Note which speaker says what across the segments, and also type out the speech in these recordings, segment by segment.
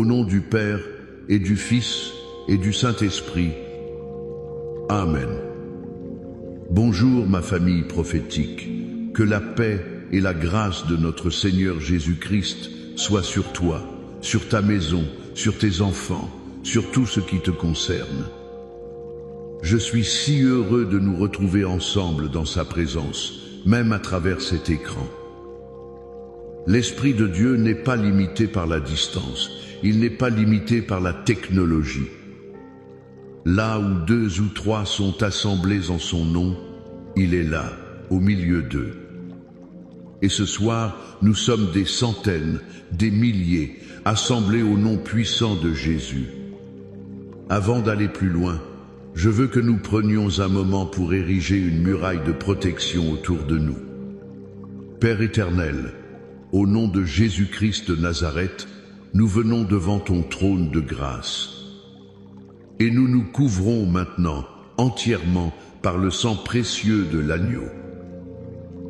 Speaker 1: Au nom du Père, et du Fils, et du Saint-Esprit. Amen. Bonjour ma famille prophétique, que la paix et la grâce de notre Seigneur Jésus-Christ soient sur toi, sur ta maison, sur tes enfants, sur tout ce qui te concerne. Je suis si heureux de nous retrouver ensemble dans sa présence, même à travers cet écran. L'Esprit de Dieu n'est pas limité par la distance, il n'est pas limité par la technologie. Là où 2 ou 3 sont assemblés en son nom, il est là, au milieu d'eux. Et ce soir, nous sommes des centaines, des milliers, assemblés au nom puissant de Jésus. Avant d'aller plus loin, je veux que nous prenions un moment pour ériger une muraille de protection autour de nous. Père éternel, au nom de Jésus-Christ de Nazareth, nous venons devant ton trône de grâce. Et nous nous couvrons maintenant entièrement par le sang précieux de l'agneau.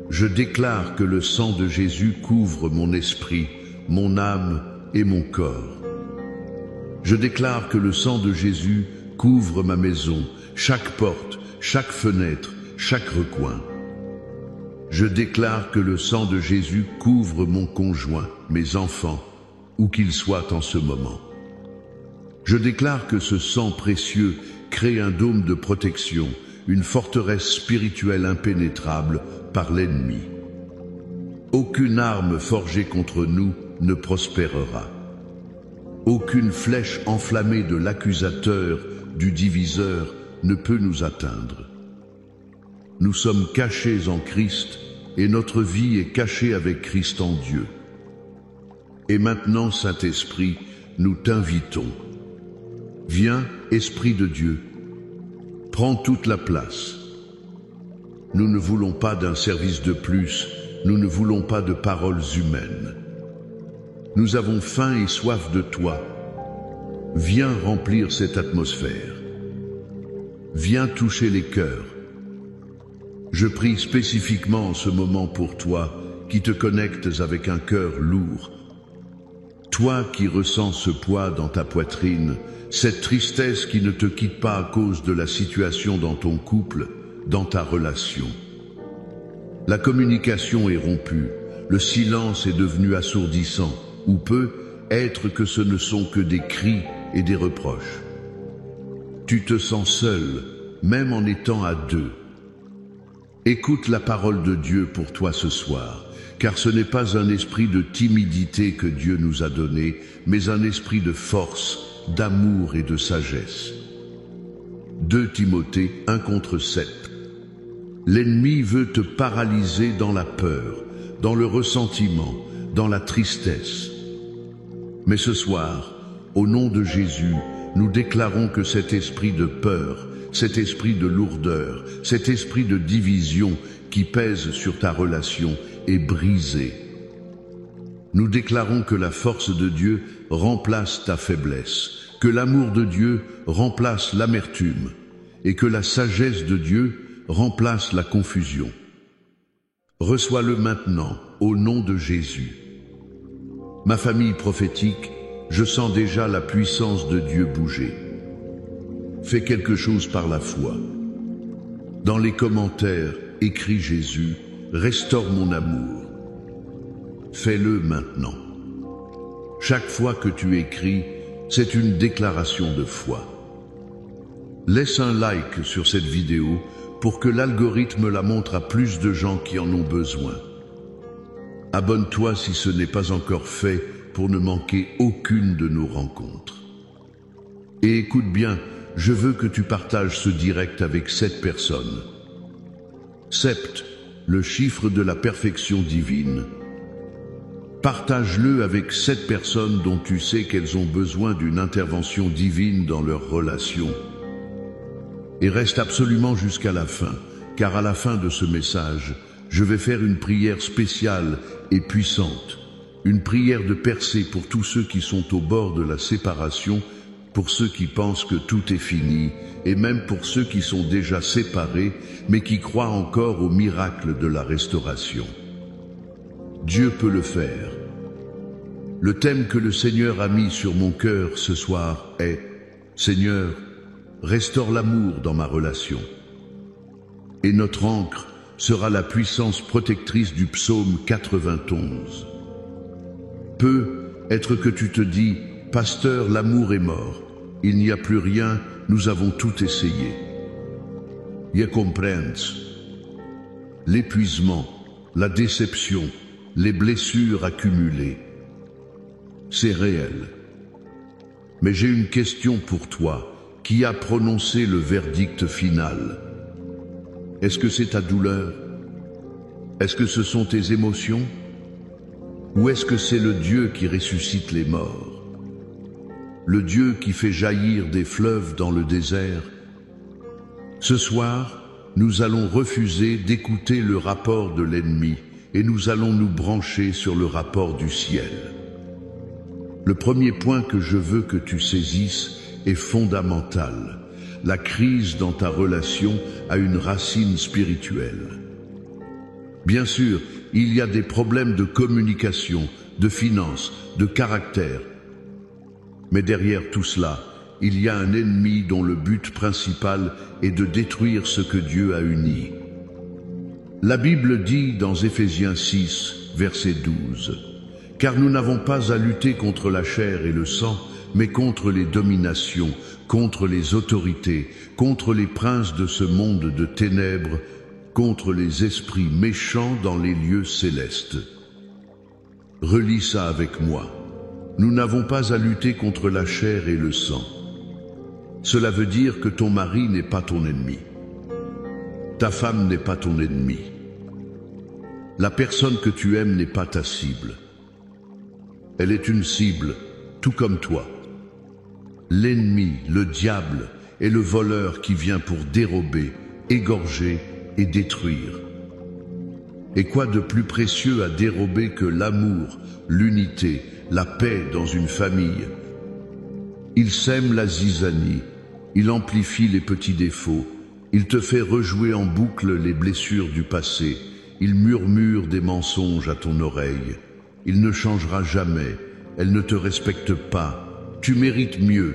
Speaker 1: Je déclare que le sang de Jésus couvre mon esprit, mon âme et mon corps. Je déclare que le sang de Jésus couvre ma maison, chaque porte, chaque fenêtre, chaque recoin. Je déclare que le sang de Jésus couvre mon conjoint, mes enfants, où qu'ils soient en ce moment. Je déclare que ce sang précieux crée un dôme de protection, une forteresse spirituelle impénétrable par l'ennemi. Aucune arme forgée contre nous ne prospérera. Aucune flèche enflammée de l'accusateur, du diviseur, ne peut nous atteindre. Nous sommes cachés en Christ et notre vie est cachée avec Christ en Dieu. Et maintenant, Saint-Esprit, nous t'invitons. Viens, Esprit de Dieu, prends toute la place. Nous ne voulons pas d'un service de plus, nous ne voulons pas de paroles humaines. Nous avons faim et soif de toi. Viens remplir cette atmosphère. Viens toucher les cœurs. Je prie spécifiquement en ce moment pour toi qui te connectes avec un cœur lourd. Toi qui ressens ce poids dans ta poitrine, cette tristesse qui ne te quitte pas à cause de la situation dans ton couple, dans ta relation. La communication est rompue, le silence est devenu assourdissant, ou peut être que ce ne sont que des cris et des reproches. Tu te sens seul, même en étant à 2. Écoute la parole de Dieu pour toi ce soir, car ce n'est pas un esprit de timidité que Dieu nous a donné, mais un esprit de force, d'amour et de sagesse. 2 Timothée 1:7. L'ennemi veut te paralyser dans la peur, dans le ressentiment, dans la tristesse. Mais ce soir, au nom de Jésus, nous déclarons que cet esprit de peur, cet esprit de lourdeur, cet esprit de division qui pèse sur ta relation est brisé. Nous déclarons que la force de Dieu remplace ta faiblesse, que l'amour de Dieu remplace l'amertume et que la sagesse de Dieu remplace la confusion. Reçois-le maintenant au nom de Jésus. Ma famille prophétique, je sens déjà la puissance de Dieu bouger. Fais quelque chose par la foi. Dans les commentaires, écris Jésus, restaure mon amour. Fais-le maintenant. Chaque fois que tu écris, c'est une déclaration de foi. Laisse un like sur cette vidéo pour que l'algorithme la montre à plus de gens qui en ont besoin. Abonne-toi si ce n'est pas encore fait pour ne manquer aucune de nos rencontres. Et écoute bien, je veux que tu partages ce direct avec 7 personnes. 7, le chiffre de la perfection divine. Partage-le avec 7 personnes dont tu sais qu'elles ont besoin d'une intervention divine dans leur relation. Et reste absolument jusqu'à la fin, car à la fin de ce message, je vais faire une prière spéciale et puissante, une prière de percée pour tous ceux qui sont au bord de la séparation, pour ceux qui pensent que tout est fini, et même pour ceux qui sont déjà séparés, mais qui croient encore au miracle de la restauration. Dieu peut le faire. Le thème que le Seigneur a mis sur mon cœur ce soir est « Seigneur, restaure l'amour dans ma relation ». Et notre ancre sera la puissance protectrice du psaume 91. Peut être que tu te dis « Pasteur, l'amour est mort, il n'y a plus rien, nous avons tout essayé ». Je comprends. L'épuisement, la déception, les blessures accumulées. C'est réel. Mais j'ai une question pour toi. Qui a prononcé le verdict final? Est-ce que c'est ta douleur? Est-ce que ce sont tes émotions? Ou est-ce que c'est le Dieu qui ressuscite les morts? Le Dieu qui fait jaillir des fleuves dans le désert? Ce soir, nous allons refuser d'écouter le rapport de l'ennemi et nous allons nous brancher sur le rapport du ciel. Le premier point que je veux que tu saisisses est fondamental. La crise dans ta relation a une racine spirituelle. Bien sûr, il y a des problèmes de communication, de finances, de caractère. Mais derrière tout cela, il y a un ennemi dont le but principal est de détruire ce que Dieu a uni. La Bible dit dans Éphésiens 6, verset 12, « Car nous n'avons pas à lutter contre la chair et le sang, mais contre les dominations, contre les autorités, contre les princes de ce monde de ténèbres, contre les esprits méchants dans les lieux célestes. » Relis ça avec moi. Nous n'avons pas à lutter contre la chair et le sang. Cela veut dire que ton mari n'est pas ton ennemi. Ta femme n'est pas ton ennemi. La personne que tu aimes n'est pas ta cible. Elle est une cible, tout comme toi. L'ennemi, le diable, est le voleur qui vient pour dérober, égorger et détruire. Et quoi de plus précieux à dérober que l'amour, l'unité, la paix dans une famille? Il sème la zizanie, il amplifie les petits défauts, il te fait rejouer en boucle les blessures du passé, il murmure des mensonges à ton oreille. Il ne changera jamais, elle ne te respecte pas, tu mérites mieux,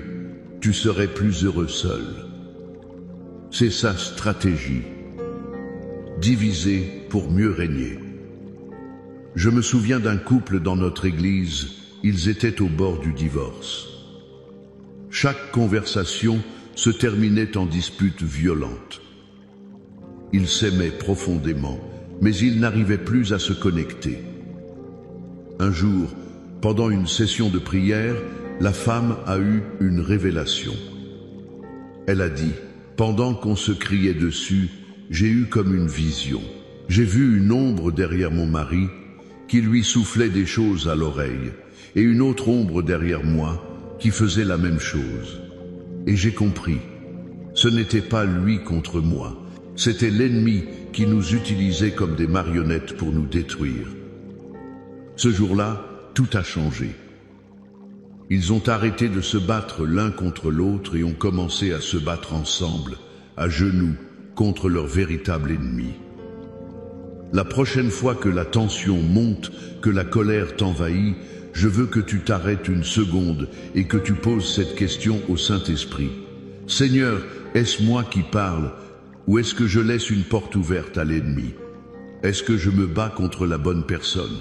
Speaker 1: tu serais plus heureux seul. C'est sa stratégie. Diviser pour mieux régner. Je me souviens d'un couple dans notre église, ils étaient au bord du divorce. Chaque conversation se terminait en dispute violente. Ils s'aimaient profondément, mais ils n'arrivaient plus à se connecter. Un jour, pendant une session de prière, la femme a eu une révélation. Elle a dit, pendant qu'on se criait dessus, j'ai eu comme une vision. J'ai vu une ombre derrière mon mari qui lui soufflait des choses à l'oreille et une autre ombre derrière moi qui faisait la même chose. Et j'ai compris, ce n'était pas lui contre moi, c'était l'ennemi qui nous utilisait comme des marionnettes pour nous détruire. Ce jour-là, tout a changé. Ils ont arrêté de se battre l'un contre l'autre et ont commencé à se battre ensemble, à genoux, contre leur véritable ennemi. La prochaine fois que la tension monte, que la colère t'envahit, je veux que tu t'arrêtes une seconde et que tu poses cette question au Saint-Esprit. Seigneur, est-ce moi qui parle ou est-ce que je laisse une porte ouverte à l'ennemi? Est-ce que je me bats contre la bonne personne?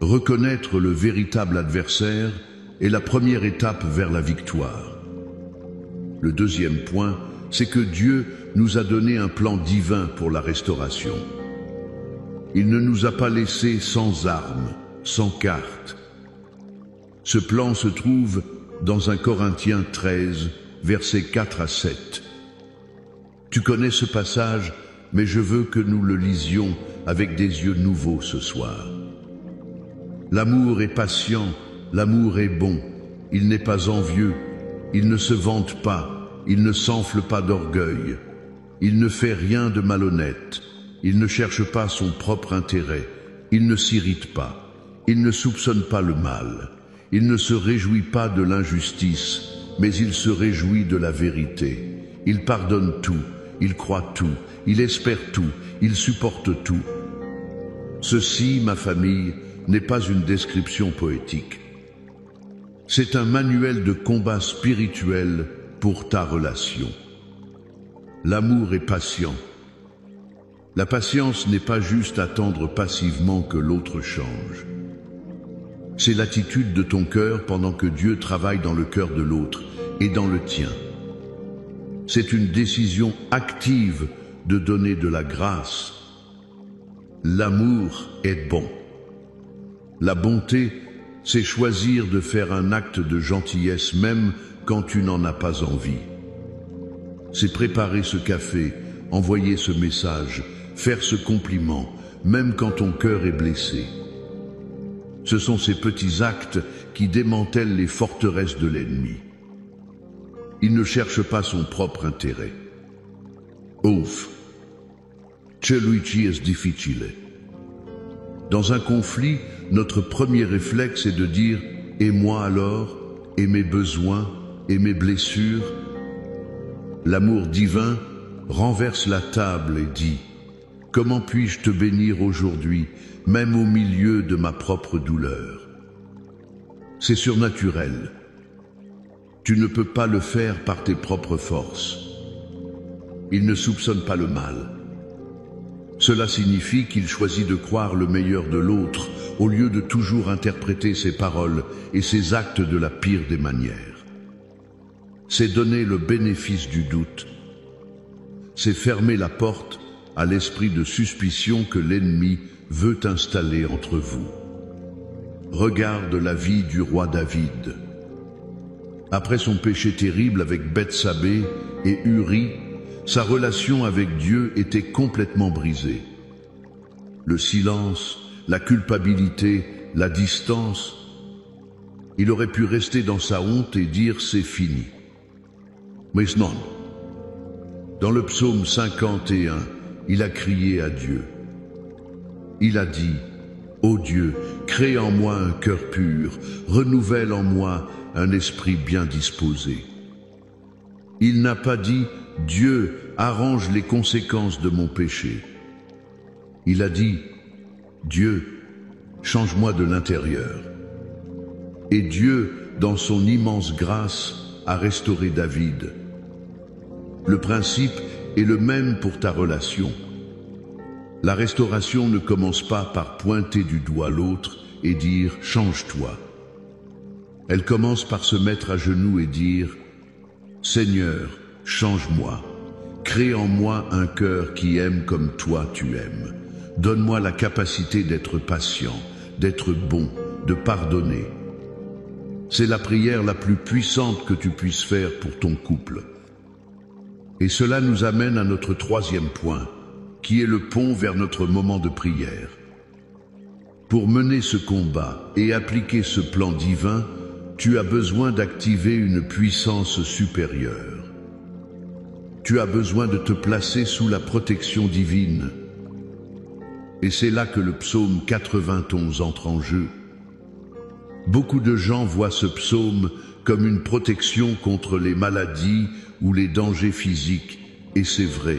Speaker 1: Reconnaître le véritable adversaire est la première étape vers la victoire. Le deuxième point, c'est que Dieu nous a donné un plan divin pour la restauration. Il ne nous a pas laissés sans armes, sans cartes. Ce plan se trouve dans 1 Corinthiens 13, versets 4 à 7. Tu connais ce passage, mais je veux que nous le lisions avec des yeux nouveaux ce soir. L'amour est patient, l'amour est bon, il n'est pas envieux, il ne se vante pas, il ne s'enfle pas d'orgueil, il ne fait rien de malhonnête, il ne cherche pas son propre intérêt, il ne s'irrite pas, il ne soupçonne pas le mal, il ne se réjouit pas de l'injustice, mais il se réjouit de la vérité. Il pardonne tout, il croit tout, il espère tout, il supporte tout. Ceci, ma famille, n'est pas une description poétique. C'est un manuel de combat spirituel pour ta relation. L'amour est patient. La patience n'est pas juste attendre passivement que l'autre change. C'est l'attitude de ton cœur pendant que Dieu travaille dans le cœur de l'autre et dans le tien. C'est une décision active de donner de la grâce. L'amour est bon. La bonté, c'est choisir de faire un acte de gentillesse même quand tu n'en as pas envie. C'est préparer ce café, envoyer ce message, faire ce compliment, même quand ton cœur est blessé. Ce sont ces petits actes qui démantèlent les forteresses de l'ennemi. Il ne cherche pas son propre intérêt. Ouf, celui ci è difficile. Dans un conflit, notre premier réflexe est de dire « et moi alors, et mes besoins, et mes blessures ?» L'amour divin renverse la table et dit « Comment puis-je te bénir aujourd'hui, même au milieu de ma propre douleur ?» C'est surnaturel. Tu ne peux pas le faire par tes propres forces. Il ne soupçonne pas le mal. Cela signifie qu'il choisit de croire le meilleur de l'autre au lieu de toujours interpréter ses paroles et ses actes de la pire des manières. C'est donner le bénéfice du doute. C'est fermer la porte à l'esprit de suspicion que l'ennemi veut installer entre vous. Regarde la vie du roi David. Après son péché terrible avec Bethsabée et Uri, sa relation avec Dieu était complètement brisée. Le silence, la culpabilité, la distance, il aurait pu rester dans sa honte et dire « c'est fini ». Mais non. Dans le psaume 51, il a crié à Dieu. Il a dit « Ô Dieu, crée en moi un cœur pur, renouvelle en moi un esprit bien disposé. » Il n'a pas dit « Dieu, arrange les conséquences de mon péché ». Il a dit « Dieu, change-moi de l'intérieur ». Et Dieu, dans son immense grâce, a restauré David. Le principe est le même pour ta relation. La restauration ne commence pas par pointer du doigt l'autre et dire « change-toi ». Elle commence par se mettre à genoux et dire « Seigneur, change-moi, crée en moi un cœur qui aime comme toi tu aimes. Donne-moi la capacité d'être patient, d'être bon, de pardonner. » C'est la prière la plus puissante que tu puisses faire pour ton couple. Et cela nous amène à notre troisième point, qui est le pont vers notre moment de prière. Pour mener ce combat et appliquer ce plan divin, tu as besoin d'activer une puissance supérieure. Tu as besoin de te placer sous la protection divine. Et c'est là que le psaume 91 entre en jeu. Beaucoup de gens voient ce psaume comme une protection contre les maladies ou les dangers physiques, et c'est vrai.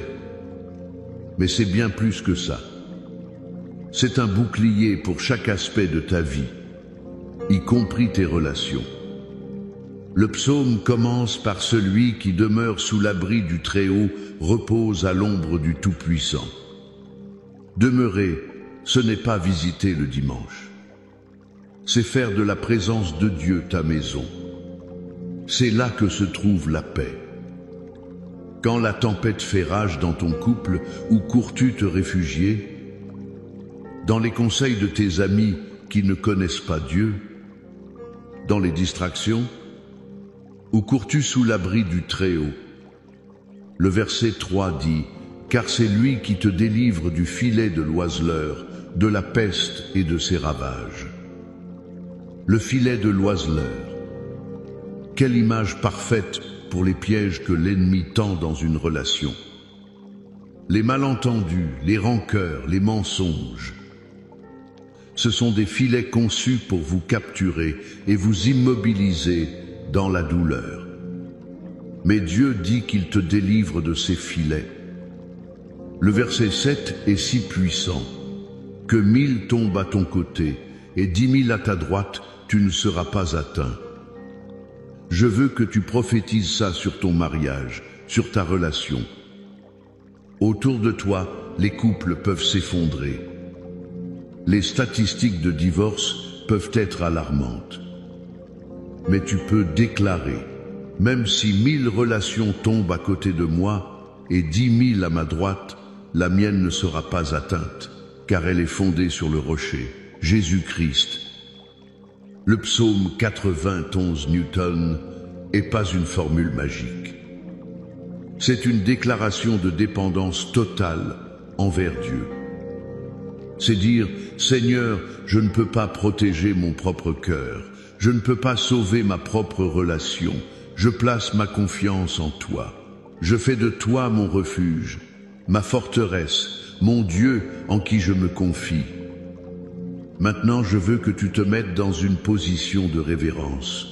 Speaker 1: Mais c'est bien plus que ça. C'est un bouclier pour chaque aspect de ta vie, y compris tes relations. Le psaume commence par celui qui demeure sous l'abri du Très-Haut, repose à l'ombre du Tout-Puissant. Demeurer, ce n'est pas visiter le dimanche. C'est faire de la présence de Dieu ta maison. C'est là que se trouve la paix. Quand la tempête fait rage dans ton couple, où cours-tu te réfugier? Dans les conseils de tes amis qui ne connaissent pas Dieu? Dans les distractions? Ou cours-tu sous l'abri du Très-Haut? Le verset 3 dit « Car c'est lui qui te délivre du filet de l'oiseleur, de la peste et de ses ravages. » Le filet de l'oiseleur. Quelle image parfaite pour les pièges que l'ennemi tend dans une relation. Les malentendus, les rancœurs, les mensonges. Ce sont des filets conçus pour vous capturer et vous immobiliser dans la douleur. Mais Dieu dit qu'il te délivre de ces filets. Le verset 7 est si puissant que 1000 tombent à ton côté et 10 000 à ta droite, tu ne seras pas atteint. Je veux que tu prophétises ça sur ton mariage, sur ta relation. Autour de toi, les couples peuvent s'effondrer. Les statistiques de divorce peuvent être alarmantes. Mais tu peux déclarer, même si 1000 relations tombent à côté de moi et 10 000 à ma droite, la mienne ne sera pas atteinte, car elle est fondée sur le rocher, Jésus-Christ. Le psaume 91 Newton n'est pas une formule magique. C'est une déclaration de dépendance totale envers Dieu. C'est dire, Seigneur, je ne peux pas protéger mon propre cœur, je ne peux pas sauver ma propre relation, je place ma confiance en toi. Je fais de toi mon refuge, ma forteresse, mon Dieu en qui je me confie. Maintenant, je veux que tu te mettes dans une position de révérence.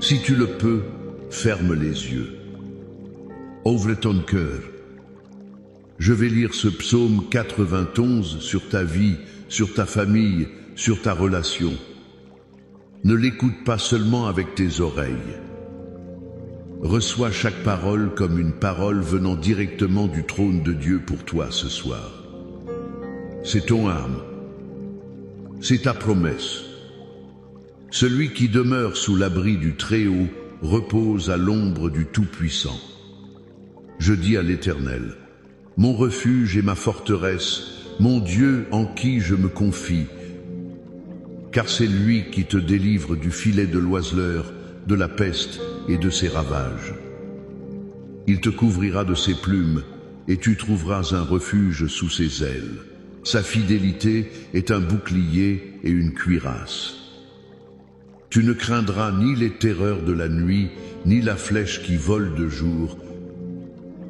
Speaker 1: Si tu le peux, ferme les yeux. Ouvre ton cœur. Je vais lire ce psaume 91 sur ta vie, sur ta famille, sur ta relation. Ne l'écoute pas seulement avec tes oreilles. Reçois chaque parole comme une parole venant directement du trône de Dieu pour toi ce soir. C'est ton âme. C'est ta promesse. Celui qui demeure sous l'abri du Très-Haut repose à l'ombre du Tout-Puissant. Je dis à l'Éternel, mon refuge et ma forteresse, mon Dieu en qui je me confie, car c'est lui qui te délivre du filet de l'oiseleur, de la peste et de ses ravages. Il te couvrira de ses plumes, et tu trouveras un refuge sous ses ailes. Sa fidélité est un bouclier et une cuirasse. Tu ne craindras ni les terreurs de la nuit, ni la flèche qui vole de jour,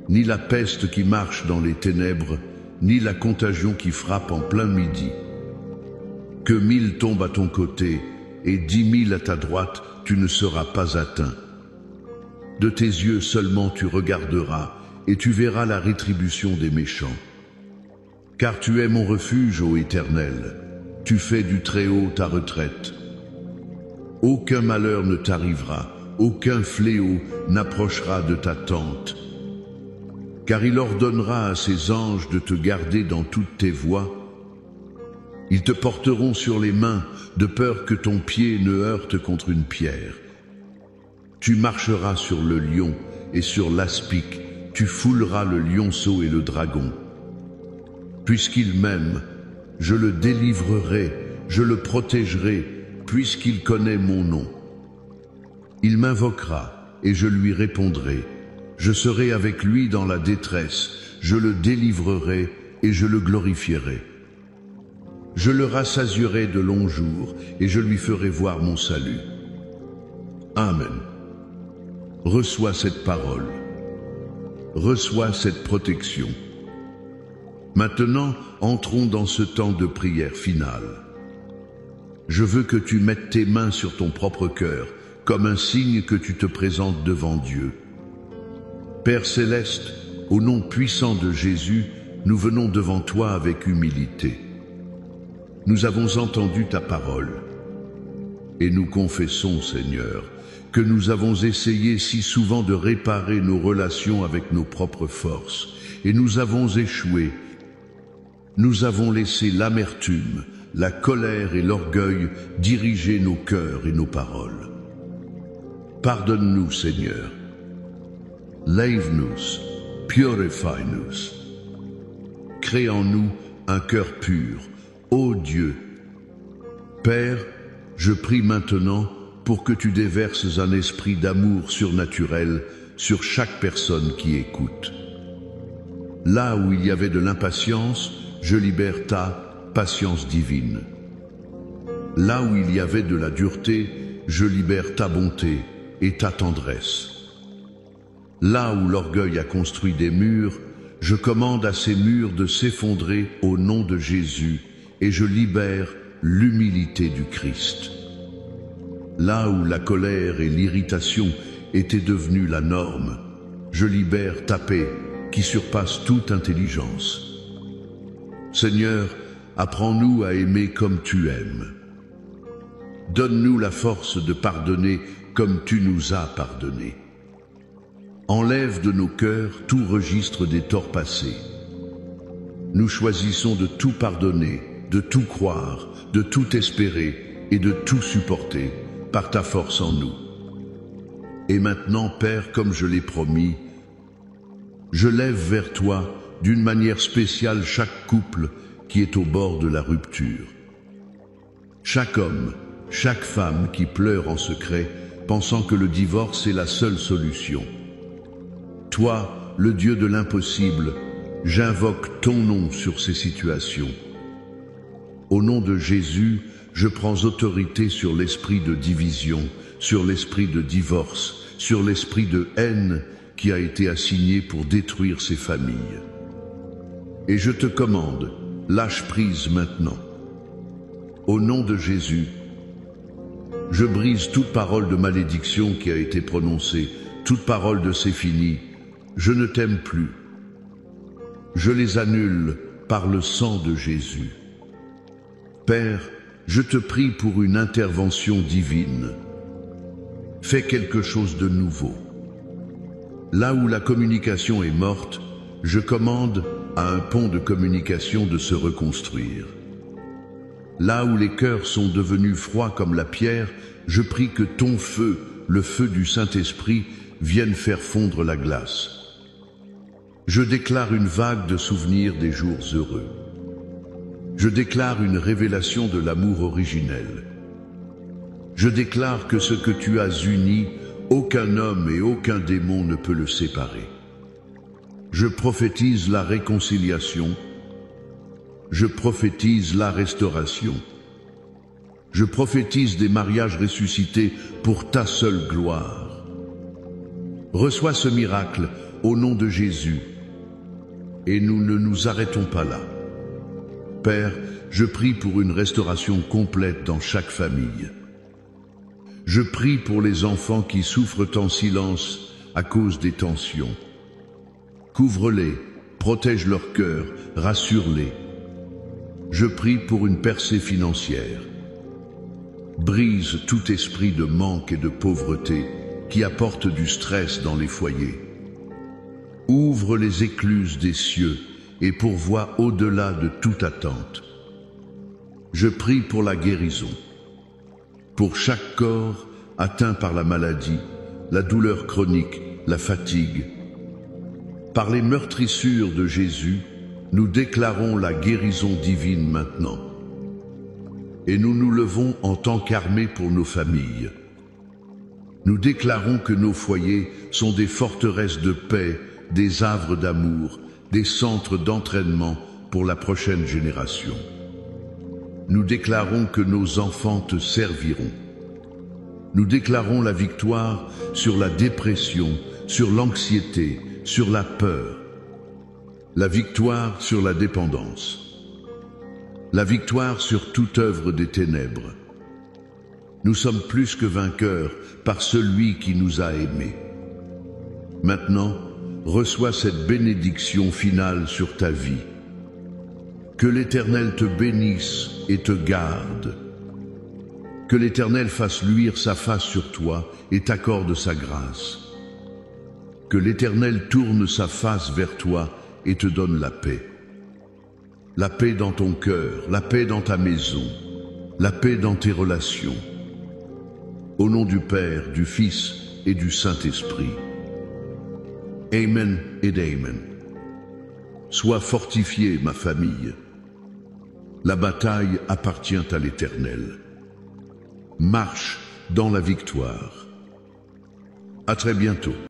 Speaker 1: ni la peste qui marche dans les ténèbres, ni la contagion qui frappe en plein midi. Que 1000 tombent à ton côté et 10 000 à ta droite, tu ne seras pas atteint. De tes yeux seulement tu regarderas et tu verras la rétribution des méchants. Car tu es mon refuge, ô Éternel, tu fais du Très-Haut ta retraite. Aucun malheur ne t'arrivera, aucun fléau n'approchera de ta tente. Car il ordonnera à ses anges de te garder dans toutes tes voies. Ils te porteront sur les mains, de peur que ton pied ne heurte contre une pierre. Tu marcheras sur le lion et sur l'aspic, tu fouleras le lionceau et le dragon. Puisqu'il m'aime, je le délivrerai, je le protégerai, puisqu'il connaît mon nom. Il m'invoquera et je lui répondrai. Je serai avec lui dans la détresse, je le délivrerai et je le glorifierai. Je le rassasierai de longs jours et je lui ferai voir mon salut. Amen. Reçois cette parole. Reçois cette protection. Maintenant, entrons dans ce temps de prière finale. Je veux que tu mettes tes mains sur ton propre cœur, comme un signe que tu te présentes devant Dieu. Père céleste, au nom puissant de Jésus, nous venons devant toi avec humilité. Nous avons entendu ta parole, et nous confessons, Seigneur, que nous avons essayé si souvent de réparer nos relations avec nos propres forces, et nous avons échoué. Nous avons laissé l'amertume, la colère et l'orgueil diriger nos cœurs et nos paroles. Pardonne-nous, Seigneur. Lave-nous, purify-nous. Crée en nous un cœur pur, ô Dieu. Père, je prie maintenant pour que tu déverses un esprit d'amour surnaturel sur chaque personne qui écoute. Là où il y avait de l'impatience, je libère ta patience divine. Là où il y avait de la dureté, je libère ta bonté et ta tendresse. Là où l'orgueil a construit des murs, je commande à ces murs de s'effondrer au nom de Jésus et je libère l'humilité du Christ. Là où la colère et l'irritation étaient devenues la norme, je libère ta paix qui surpasse toute intelligence. Seigneur, apprends-nous à aimer comme tu aimes. Donne-nous la force de pardonner comme tu nous as pardonné. Enlève de nos cœurs tout registre des torts passés. Nous choisissons de tout pardonner, de tout croire, de tout espérer et de tout supporter par ta force en nous. Et maintenant, Père, comme je l'ai promis, je lève vers toi d'une manière spéciale chaque couple qui est au bord de la rupture. Chaque homme, chaque femme qui pleure en secret, pensant que le divorce est la seule solution. Toi, le Dieu de l'impossible, j'invoque ton nom sur ces situations. Au nom de Jésus, je prends autorité sur l'esprit de division, sur l'esprit de divorce, sur l'esprit de haine qui a été assigné pour détruire ces familles. Et je te commande, lâche prise maintenant. Au nom de Jésus, je brise toute parole de malédiction qui a été prononcée, toute parole de c'est fini, je ne t'aime plus. Je les annule par le sang de Jésus. Père, je te prie pour une intervention divine. Fais quelque chose de nouveau. Là où la communication est morte, je commande à un pont de communication de se reconstruire. Là où les cœurs sont devenus froids comme la pierre, je prie que ton feu, le feu du Saint-Esprit, vienne faire fondre la glace. Je déclare une vague de souvenirs des jours heureux. Je déclare une révélation de l'amour originel. Je déclare que ce que tu as uni, aucun homme et aucun démon ne peut le séparer. Je prophétise la réconciliation. Je prophétise la restauration. Je prophétise des mariages ressuscités pour ta seule gloire. Reçois ce miracle au nom de Jésus. Et nous ne nous arrêtons pas là. Père, je prie pour une restauration complète dans chaque famille. Je prie pour les enfants qui souffrent en silence à cause des tensions. Couvre-les, protège leur cœur, rassure-les. Je prie pour une percée financière. Brise tout esprit de manque et de pauvreté qui apporte du stress dans les foyers. Ouvre les écluses des cieux et pourvois au-delà de toute attente. Je prie pour la guérison. Pour chaque corps atteint par la maladie, la douleur chronique, la fatigue. Par les meurtrissures de Jésus, nous déclarons la guérison divine maintenant. Et nous nous levons en tant qu'armée pour nos familles. Nous déclarons que nos foyers sont des forteresses de paix, des havres d'amour, des centres d'entraînement pour la prochaine génération. Nous déclarons que nos enfants te serviront. Nous déclarons la victoire sur la dépression, sur l'anxiété, sur la peur. La victoire sur la dépendance. La victoire sur toute œuvre des ténèbres. Nous sommes plus que vainqueurs par celui qui nous a aimés. Maintenant, reçois cette bénédiction finale sur ta vie. Que l'Éternel te bénisse et te garde. Que l'Éternel fasse luire sa face sur toi et t'accorde sa grâce. Que l'Éternel tourne sa face vers toi et te donne la paix. La paix dans ton cœur, la paix dans ta maison, la paix dans tes relations. Au nom du Père, du Fils et du Saint-Esprit. Amen et Amen. Sois fortifié, ma famille. La bataille appartient à l'Éternel. Marche dans la victoire. À très bientôt.